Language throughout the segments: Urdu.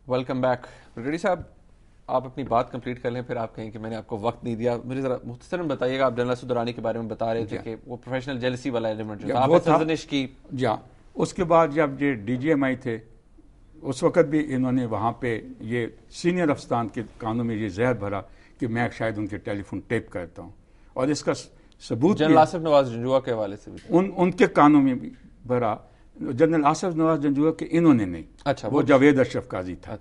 ویلکم بیک بریگیڈی صاحب. آپ اپنی بات کمپلیٹ کر لیں, پھر آپ کہیں کہ میں نے آپ کو وقت نہیں دیا. مجھے ذرا مختصراً بتائیے گا, آپ جنرل اسد درانی کے بارے میں بتا رہے تھے کہ وہ پروفیشنل جیلسی والا ایلیمنٹ جو تھا, آپ نے سرزنش کی. جہاں اس کے بعد جب یہ ڈی جی ایم آئی تھے اس وقت بھی انہوں نے وہاں پہ یہ سینئر افسران کے کانوں میں یہ زہر بھرا کہ میں شاید ان کے ٹیلی فون ٹیپ کرتا ہوں, اور اس کا ثبوت جنرل آصف نواز جنجوعہ کے حوالے سے بھی ان کے کانوں میں بھی بھرا. جنرل آصف نواز جنجوعہ کے انہوں نے نہیں, اچھا وہ جاوید اشرف قاضی تھا.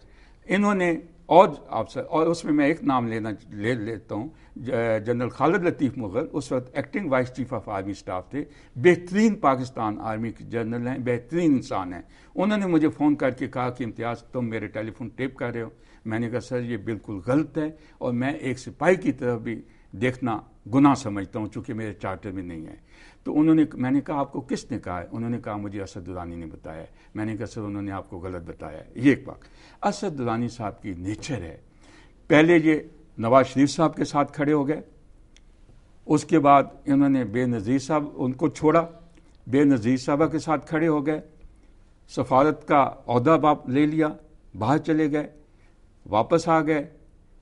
انہوں نے اور اس میں میں ایک نام لے لیتا ہوں, جنرل خالد لطیف مغل اس وقت acting vice chief of army staff تھے, بہترین پاکستان آرمی کے جنرل ہیں, بہترین انسان ہیں. انہوں نے مجھے فون کر کے کہا کہ امتیاز تم میرے ٹیلی فون ٹیپ کر رہے ہو. میں نے کہا سر یہ بالکل غلط ہے, اور میں ایک سپاہی کی طرف بھی دیکھنا گناہ سمجھتا ہوں چونکہ میرے چارٹر میں نہیں ہے. تو میں نے کہا آپ کو کس نے کہا ہے؟ انہوں نے کہا مجھے اسد درانی نے بتایا ہے. میں نے کہا سر انہوں نے آپ کو غلط بتایا ہے. یہ ایک بات اسد درانی صاحب کی نیچر ہے, پہلے یہ نواز شریف صاحب کے ساتھ کھڑے ہو گئے, اس کے بعد انہوں نے بے نظیر صاحب ان کو چھوڑا, بے نظیر صاحبہ کے ساتھ کھڑے ہو گئے, سفارت کا عہدہ لے لیا, باہر چلے گئے, واپس آ گئے.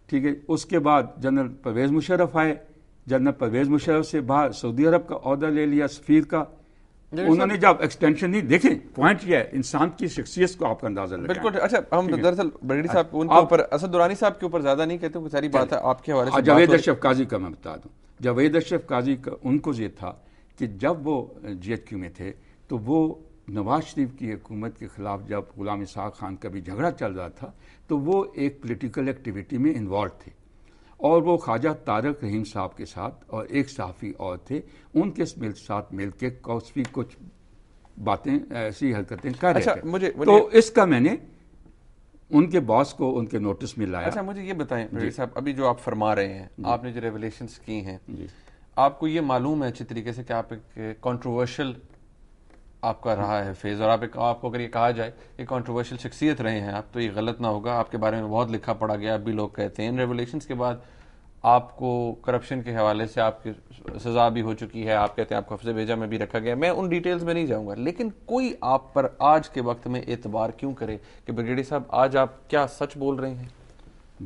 ٹھیک ہے, اس کے بعد جنرل پرویز مشرف آئے, جنرل پرویز مشرف سے باہر سعودی عرب کا عہدہ لے لیا, سفیر کا. انہوں نے جب ایکسٹینشن نہیں, دیکھیں پوائنٹ یہ ہے انسان کی شخصیت کو آپ کا اندازہ لگائیں. بالکل. اچھا ہم دراصل بریگیڈی صاحب ان کے اوپر, اسد درانی صاحب کے اوپر زیادہ نہیں کہتے, ساری بات ہے آپ کے حوالے سے. جاوید اشرف قاضی کا میں بتا دوں, جاوید اشرف قاضی کا ان کو یہ تھا کہ جب وہ جی ایچ کیو میں تھے تو وہ نواز شریف کی حکومت کے خلاف جب غلام اسحاق خان کا بھی جھگڑا چل رہا تھا تو وہ ایک پولیٹیکل ایکٹیویٹی میں انوالو تھے, اور وہ خواجہ طارق رحیم صاحب کے ساتھ اور ایک صحافی اور تھے, ان کے ساتھ مل کے کچھ باتیں ایسی حرکتیں کر رہے تھے. تو اس کا میں نے ان کے باس کو ان کے نوٹس میں لایا. اچھا مجھے یہ بتائیں صاحب, ابھی جو آپ فرما رہے ہیں, آپ نے جو ریولیشنز کی ہیں, آپ کو یہ معلوم ہے اچھی طریقے سے کہ آپ ایک کنٹروورشل آپ کا رہا ہے فیز, اور آپ کو اگر یہ کہا جائے کہ کنٹروورشل شخصیت رہے ہیں آپ, تو یہ غلط نہ ہوگا. آپ کے بارے میں بہت لکھا پڑھا گیا, اب بھی لوگ کہتے ہیں. ان ریولیشنز کے بعد آپ کو کرپشن کے حوالے سے آپ کی سزا بھی ہو چکی ہے, آپ کہتے ہیں آپ کو حفظ بھیجا میں بھی رکھا گیا. میں ان ڈیٹیلز میں نہیں جاؤں گا, لیکن کوئی آپ پر آج کے وقت میں اعتبار کیوں کرے کہ بریگیڈی صاحب آج آپ کیا سچ بول رہے ہیں؟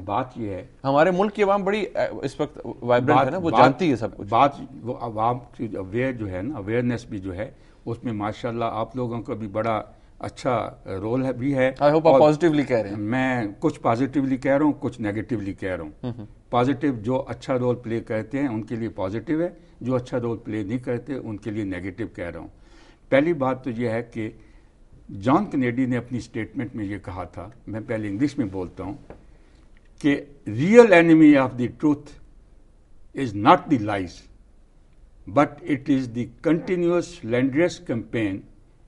بات یہ ہے ہمارے ملک کی عوام بڑی اس وقت وائبرنٹ ہے نا, وہ جانتی ہے سب کچھ. بات وہ عوام کی اویئر جو ہے نا, اویئرنیس بھی جو ہے اس میں ماشاءاللہ آپ لوگوں کا بھی بڑا اچھا رول ہے بھی ہے. آئی ہوپ آپ پازیٹیولی کہہ رہے ہیں. میں کچھ پازیٹیولی کہہ رہا ہوں, کچھ نیگیٹیولی کہہ رہا ہوں. پازیٹیو جو اچھا رول پلے کرتے ہیں ان کے لیے پازیٹیو ہے, جو اچھا رول پلے نہیں کرتے ان کے لیے نیگیٹو کہہ رہا ہوں. پہلی بات تو یہ ہے کہ جان کینیڈی نے اپنی اسٹیٹمنٹ میں یہ کہا تھا, میں پہلے انگلش میں بولتا ہوں, کہ real enemy of the truth is not the lies but it is the continuous relentless campaign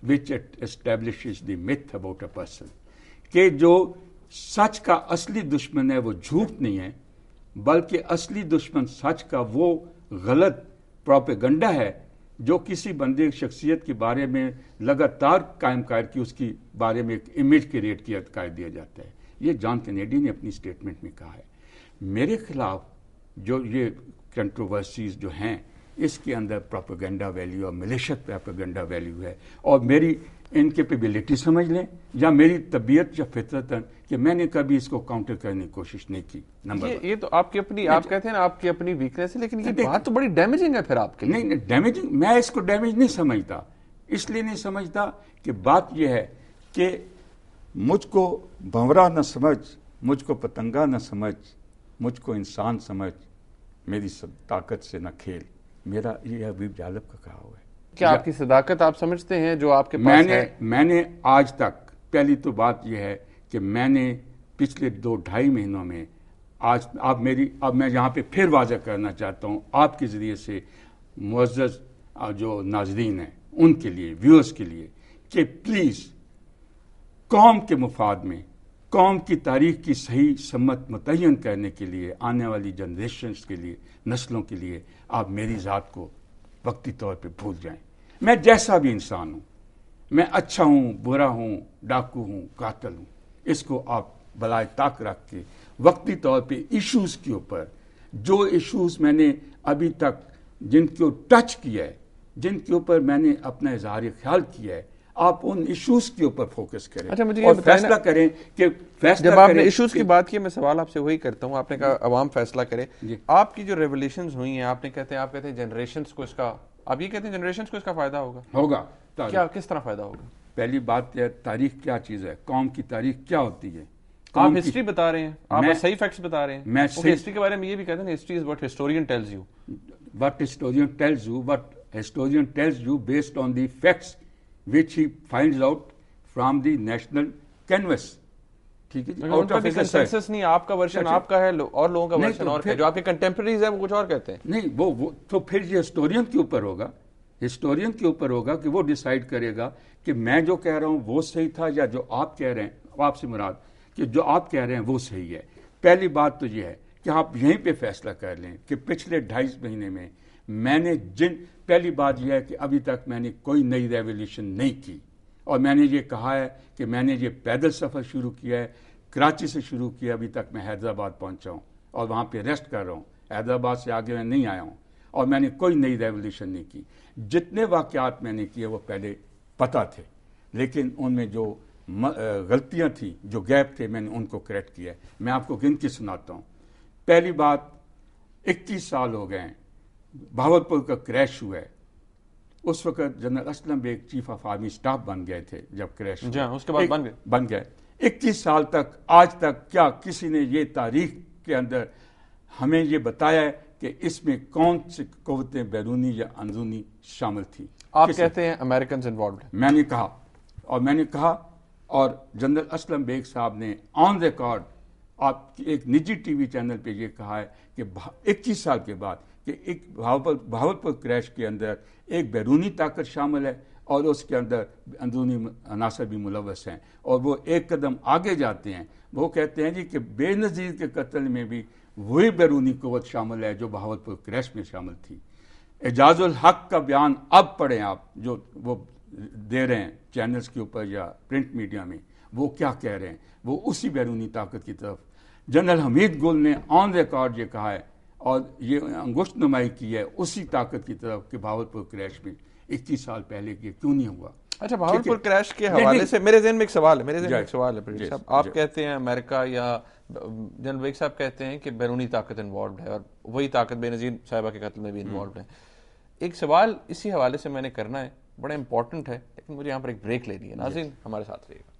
which establishes the myth about a person. کہ جو سچ کا اصلی دشمن ہے وہ جھوٹ نہیں ہے, بلکہ اصلی دشمن سچ کا وہ غلط پروپیگنڈا ہے جو کسی بندے شخصیت کے بارے میں لگاتار قائم کر کے اس کی بارے میں ایک امیج کریٹ کر دیا جاتا ہے. یہ جان کینیڈی نے اپنی اسٹیٹمنٹ میں کہا ہے. میرے خلاف جو یہ کنٹروورسیز جو ہیں اس کے اندر پروپیگنڈا ویلیو اور ملیشت پروپیگنڈا ویلیو ہے, اور میری انکیپیبلٹی سمجھ لیں یا میری طبیعت یا فطرت کہ میں نے کبھی اس کو کاؤنٹر کرنے کی کوشش نہیں کی. یہ تو آپ کی اپنی, آپ کہتے ہیں نا آپ کی اپنی ویکنیس ہے, لیکن یہ بات تو بڑی ڈیمیجنگ ہے پھر آپ کے لیے. نہیں ڈیمیجنگ, میں اس کو ڈیمیج نہیں سمجھتا. اس لیے نہیں سمجھتا کہ بات یہ ہے کہ مجھ کو بھنورا نہ سمجھ, مجھ کو پتنگا نہ سمجھ, مجھ کو انسان سمجھ, میری طاقت سے نہ کھیل. میرا یہ حبیب جالب کا کہا ہوا ہے. کیا آپ کی صداقت آپ سمجھتے ہیں جو آپ کے پاس ہے؟ میں نے آج تک, پہلی تو بات یہ ہے کہ میں نے پچھلے 2-2.5 مہینوں میں اب میں یہاں پہ پھر واضح کرنا چاہتا ہوں آپ کے ذریعے سے معزز جو ناظرین ہیں ان کے لیے, ویورز کے لیے, کہ پلیز قوم کے مفاد میں, قوم کی تاریخ کی صحیح سمت متعین کرنے کے لیے, آنے والی جنریشنز کے لیے, نسلوں کے لیے, آپ میری ذات کو وقتی طور پہ بھول جائیں. میں جیسا بھی انسان ہوں, میں اچھا ہوں, برا ہوں, ڈاکو ہوں, قاتل ہوں, اس کو آپ بلائے طاق رکھ کے وقتی طور پہ ایشوز کے اوپر, جو ایشوز میں نے ابھی تک جن کو ٹچ کیا ہے, جن کے اوپر میں نے اپنا اظہار خیال کیا ہے, آپ ان ایشوز کے اوپر فوکس کریں اچھا اور فیصلہ کریں کہ فیصلہ جب آپ نے ایشوز کی بات کی میں سوال آپ سے وہی کرتا ہوں. آپ نے کہا عوام فیصلہ کرے. آپ کی جو ریولیوشنز ہوئی ہیں آپ کہتے ہیں جنریشنز کو اس کا, آپ یہ کہتے ہیں جنریشنز کو اس کا فائدہ ہوگا. کیا کس طرح فائدہ ہوگا؟ پہلی بات ہے تاریخ کیا چیز ہے, قوم کی تاریخ کیا ہوتی ہے. آپ ہسٹری بتا رہے ہیں, آپ صحیح فیکٹس بتا رہے ہیں. میں ہسٹری کے بارے میں یہ بھی کہتے ہیں history is what historian tells you. What historian tells you based on the facts which he finds out from the national canvas. ٹھیک ہے جی, ان کا بھی کنسنسس نہیں, آپ کا ورژن آپ کا ہے اور لوگوں کا ورژن اور ہے, جو آپ کے کنٹمپریریز ہیں وہ کچھ اور کہتے ہیں. نہیں وہ تو پھر یہ ہسٹورین کے اوپر ہوگا, ہسٹورین کے اوپر ہوگا کہ وہ ڈیسائیڈ کرے گا کہ میں جو کہہ رہا ہوں وہ صحیح تھا یا جو آپ کہہ رہے ہیں, آپ سے مراد کہ جو آپ کہہ رہے ہیں وہ صحیح ہے. پہلی بات تو یہ ہے کہ آپ یہیں پہ فیصلہ کر لیں کہ پچھلے 2.5 مہینے میں نے پہلی بات یہ ہے کہ ابھی تک میں نے کوئی نئی ریولیوشن نہیں کی, اور میں نے یہ کہا ہے کہ میں نے یہ پیدل سفر شروع کیا ہے, کراچی سے شروع کیا, ابھی تک میں حیدرآباد پہنچا ہوں اور وہاں پہ ریسٹ کر رہا ہوں. حیدرآباد سے آگے میں نہیں آیا ہوں اور میں نے کوئی نئی ریولیوشن نہیں کی. جتنے واقعات میں نے کیے وہ پہلے پتہ تھے, لیکن ان میں جو غلطیاں تھیں, جو گیپ تھے, میں نے ان کو کریکٹ کیا ہے. میں آپ کو گن کے سناتا ہوں. پہلی بات, 21 سال ہو گئے ہیں بہاولپور کا کریش ہوا ہے. اس وقت general Aslam Beg chief of army staff بن گئے تھے جب کریش ہوا. اس کے بعد بن گئے. 21 سال تک آج تک کیا کسی نے یہ تاریخ کے اندر ہمیں یہ بتایا ہے کہ اس میں کون سی قوتیں بیرونی یا اندرونی شامل تھیں؟ آپ کہتے ہیں امریکنز انوالوڈ. میں نے کہا اور جنرل اسلم بیگ صاحب نے آن ریکارڈ آپ کی ایک نجی ٹی وی چینل پہ یہ کہا ہے کہ 21 سال کے بعد کہ ایک بہاولپور کریش کے اندر ایک بیرونی طاقت شامل ہے اور اس کے اندر اندرونی عناصر بھی ملوث ہیں. اور وہ ایک قدم آگے جاتے ہیں, وہ کہتے ہیں جی کہ بے نظیر کے قتل میں بھی وہی بیرونی قوت شامل ہے جو بہاولپور کریش میں شامل تھی. اعجاز الحق کا بیان اب پڑھیں آپ, جو وہ دے رہے ہیں چینلز کے اوپر یا پرنٹ میڈیا میں, وہ کیا کہہ رہے ہیں, وہ اسی بیرونی طاقت کی طرف. جنرل حمید گل نے آن ریکارڈ یہ کہا ہے اور یہ انگشت نمائی کی ہے اسی طاقت کی طرف کہ بہاولپور کریش میں 21 سال پہلے یہ کیوں نہیں ہوا. اچھا, بہاولپور کریش کے حوالے سے میرے ذہن میں ایک سوال ہے. آپ کہتے ہیں امریکہ یا جنرل بیگ صاحب کہتے ہیں کہ بیرونی طاقت انوالوڈ ہے اور وہی طاقت بے نظیر صاحبہ کے قتل میں بھی انوالوڈ ہے. ایک سوال اسی حوالے سے میں نے کرنا ہے, بڑا امپورٹنٹ ہے, لیکن مجھے یہاں پر ایک بریک لینی ہے. ناظرین ہمارے ساتھ رہیے گا.